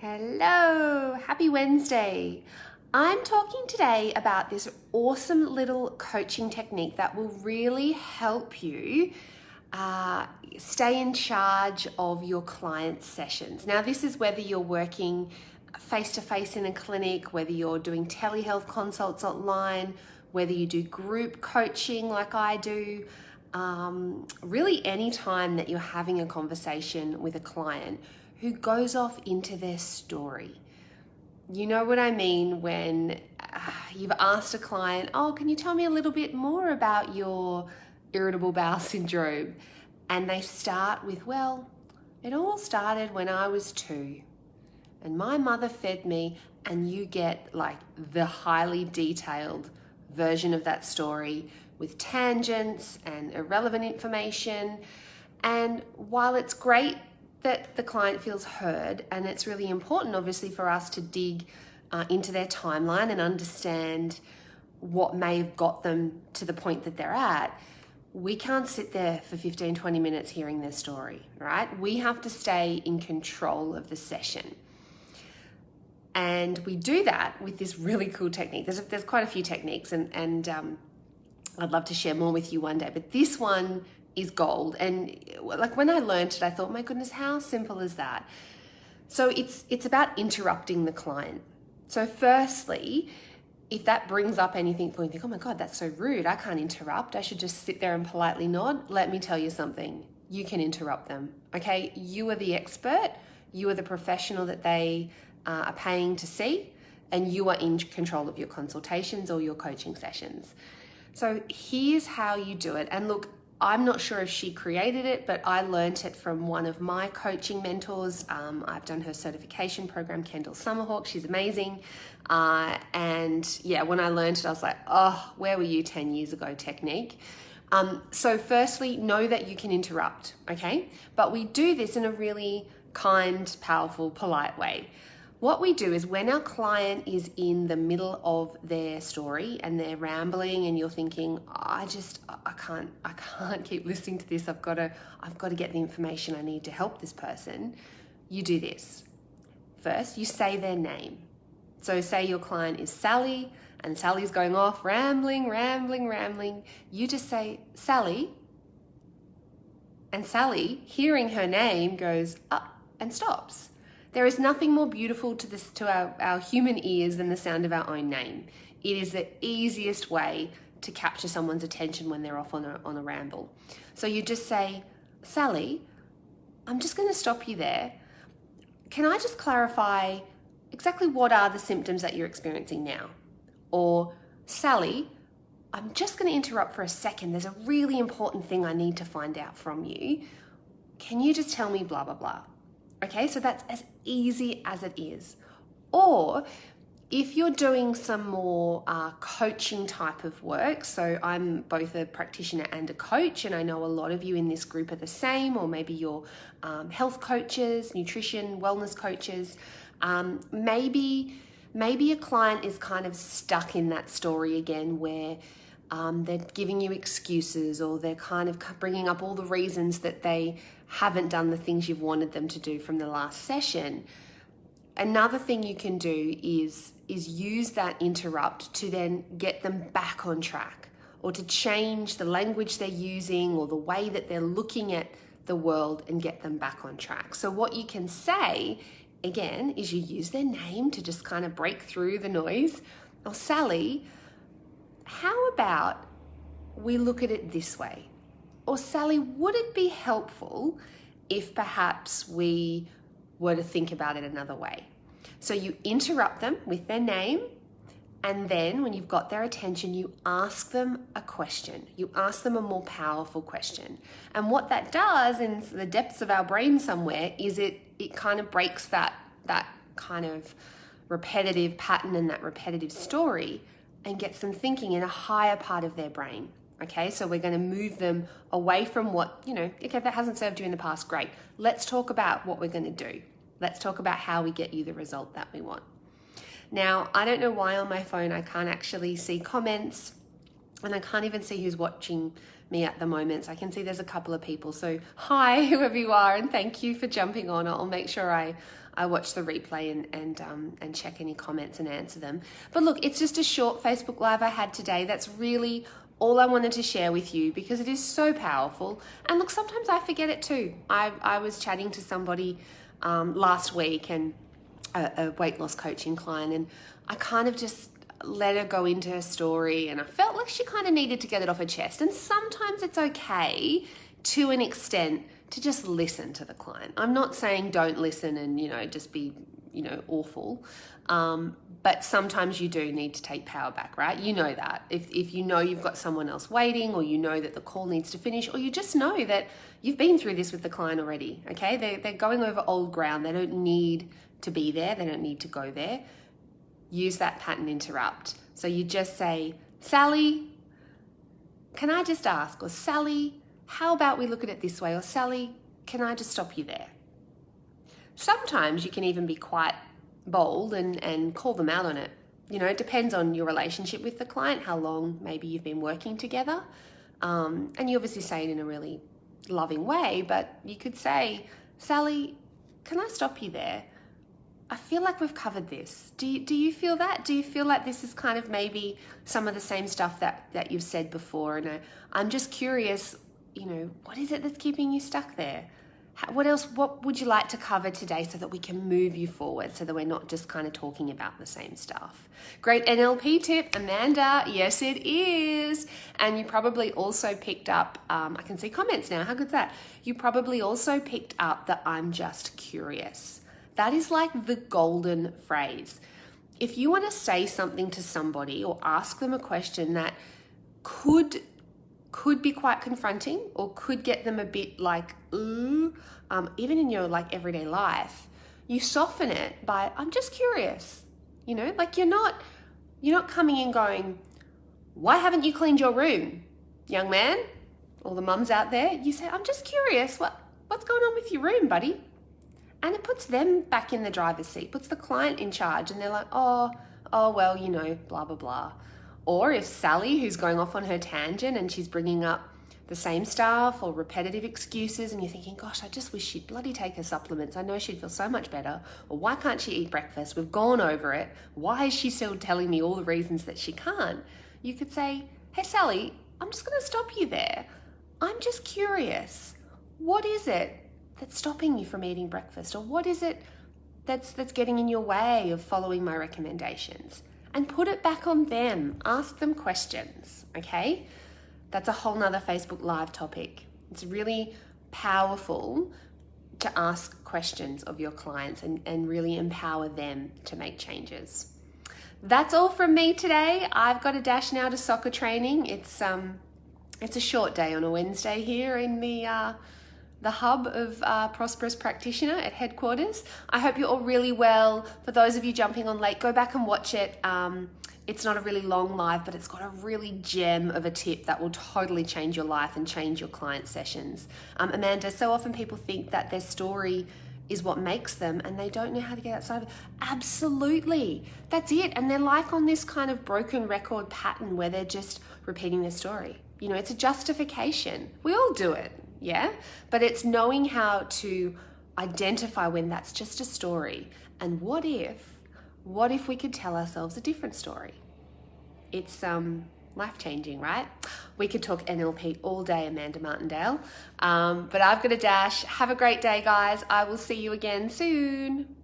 Hello, happy Wednesday. I'm talking today about this awesome little coaching technique that will really help you stay in charge of your client sessions. Now, this is whether you're working face-to-face in a clinic, whether you're doing telehealth consults online, whether you do group coaching like I do, really any time that you're having a conversation with a client who goes off into their story. You know what I mean when you've asked a client, oh, can you tell me a little bit more about your irritable bowel syndrome? And they start with, well, it all started when I was 2 and my mother fed me, and you get like the highly detailed version of that story with tangents and irrelevant information. And while it's great that the client feels heard, and it's really important obviously for us to dig into their timeline and understand what may have got them to the point that they're at, we can't sit there for 15-20 minutes hearing their story, right? We have to stay in control of the session. And we do that with this really cool technique. There's quite a few techniques, and I'd love to share more with you one day, but this one is gold. And like when I learned it, I thought, my goodness, how simple is that? So it's about interrupting the client. So firstly, if that brings up anything for you, think, oh my God, that's so rude. I can't interrupt. I should just sit there and politely nod. Let me tell you something. You can interrupt them, okay? You are the expert. You are the professional that they are paying to see, and you are in control of your consultations or your coaching sessions. So here's how you do it. And look, I'm not sure if she created it, but I learned it from one of my coaching mentors. I've done her certification program, Kendall Summerhawk. She's amazing. And yeah, when I learned it, I was like, oh, where were you 10 years ago, technique? So firstly, know that you can interrupt, okay? But we do this in a really kind, powerful, polite way. What we do is when our client is in the middle of their story and they're rambling and you're thinking, I can't keep listening to this. I've got to get the information I need to help this person. You do this. First, you say their name. So say your client is Sally and Sally's going off rambling. You just say, Sally. And Sally, hearing her name, goes up and stops. There is nothing more beautiful to our human ears than the sound of our own name. It is the easiest way to capture someone's attention when they're off on a ramble. So you just say, Sally, I'm just going to stop you there. Can I just clarify exactly what are the symptoms that you're experiencing now? Or, Sally, I'm just going to interrupt for a second. There's a really important thing I need to find out from you. Can you just tell me blah, blah, blah? Okay, so that's as easy as it is. Or if you're doing some more coaching type of work, so I'm both a practitioner and a coach, and I know a lot of you in this group are the same, or maybe you're health coaches, nutrition, wellness coaches. Maybe a client is kind of stuck in that story again where they're giving you excuses, or they're kind of bringing up all the reasons that they haven't done the things you've wanted them to do from the last session. Another thing you can do is use that interrupt to then get them back on track, or to change the language they're using or the way that they're looking at the world and get them back on track. So what you can say, again, is you use their name to just kind of break through the noise. Oh, Sally, how about we look at it this way? Or Sally, would it be helpful if perhaps we were to think about it another way? So you interrupt them with their name, and then when you've got their attention, you ask them a question. You ask them a more powerful question. And what that does in the depths of our brain somewhere is it kind of breaks that kind of repetitive pattern and that repetitive story and gets them thinking in a higher part of their brain. Okay, so we're going to move them away from what, okay, that hasn't served you in the past, great. Let's talk about what we're going to do. Let's talk about how we get you the result that we want. Now, I don't know why on my phone I can't actually see comments. And I can't even see who's watching me at the moment. So I can see there's a couple of people. So hi, whoever you are, and thank you for jumping on. I'll make sure I watch the replay and check any comments and answer them. But look, it's just a short Facebook Live I had today. That's really all I wanted to share with you because it is so powerful. And look, sometimes I forget it too. I was chatting to somebody last week, and a weight loss coaching client, and I kind of just let her go into her story, and I felt like she kind of needed to get it off her chest. And sometimes it's okay to an extent to just listen to the client. I'm not saying don't listen and, just be, awful. But sometimes you do need to take power back, right? You know that. If you know you've got someone else waiting, or you know that the call needs to finish, or you just know that you've been through this with the client already, okay? They're going over old ground. They don't need to be there. They don't need to go there. Use that pattern interrupt. So you just say, Sally, can I just ask? Or Sally, how about we look at it this way? Or Sally, can I just stop you there? Sometimes you can even be quite bold and call them out on it. It depends on your relationship with the client, how long maybe you've been working together. And you obviously say it in a really loving way, but you could say, Sally, can I stop you there? I feel like we've covered this. Do you feel that? Do you feel like this is kind of maybe some of the same stuff that you've said before? And I'm just curious, what is it that's keeping you stuck there? What would you like to cover today so that we can move you forward, so that we're not just kind of talking about the same stuff? Great NLP tip, Amanda. Yes, it is. And you probably also picked up, I can see comments now. How good's that? You probably also picked up that I'm just curious. That is like the golden phrase. If you want to say something to somebody or ask them a question that could be quite confronting, or could get them a bit like, ooh, even in your like everyday life, you soften it by, I'm just curious. Like you're not coming in going, why haven't you cleaned your room, young man? All the mums out there, you say, I'm just curious. What's going on with your room, buddy? And it puts them back in the driver's seat, puts the client in charge, and they're like, oh, well, blah, blah, blah. Or if Sally, who's going off on her tangent and she's bringing up the same stuff or repetitive excuses, and you're thinking, gosh, I just wish she'd bloody take her supplements. I know she'd feel so much better. Or why can't she eat breakfast? We've gone over it. Why is she still telling me all the reasons that she can't? You could say, hey, Sally, I'm just going to stop you there. I'm just curious. What is it that's stopping you from eating breakfast? Or what is it that's getting in your way of following my recommendations? And put it back on them. Ask them questions, okay? That's a whole nother Facebook Live topic. It's really powerful to ask questions of your clients and really empower them to make changes. That's all from me today. I've got to dash now to soccer training. It's a short day on a Wednesday here in the hub of Prosperous Practitioner at headquarters. I hope you're all really well. For those of you jumping on late, go back and watch it. It's not a really long live, but it's got a really gem of a tip that will totally change your life and change your client sessions. Amanda, so often people think that their story is what makes them and they don't know how to get outside of it. Absolutely. That's it. And they're like on this kind of broken record pattern where they're just repeating their story. It's a justification. We all do it. Yeah, but it's knowing how to identify when that's just a story, and what if we could tell ourselves a different story? It's life-changing, right? We could talk NLP all day, Amanda Martindale, but I've got a dash. Have a great day, guys. I will see you again soon.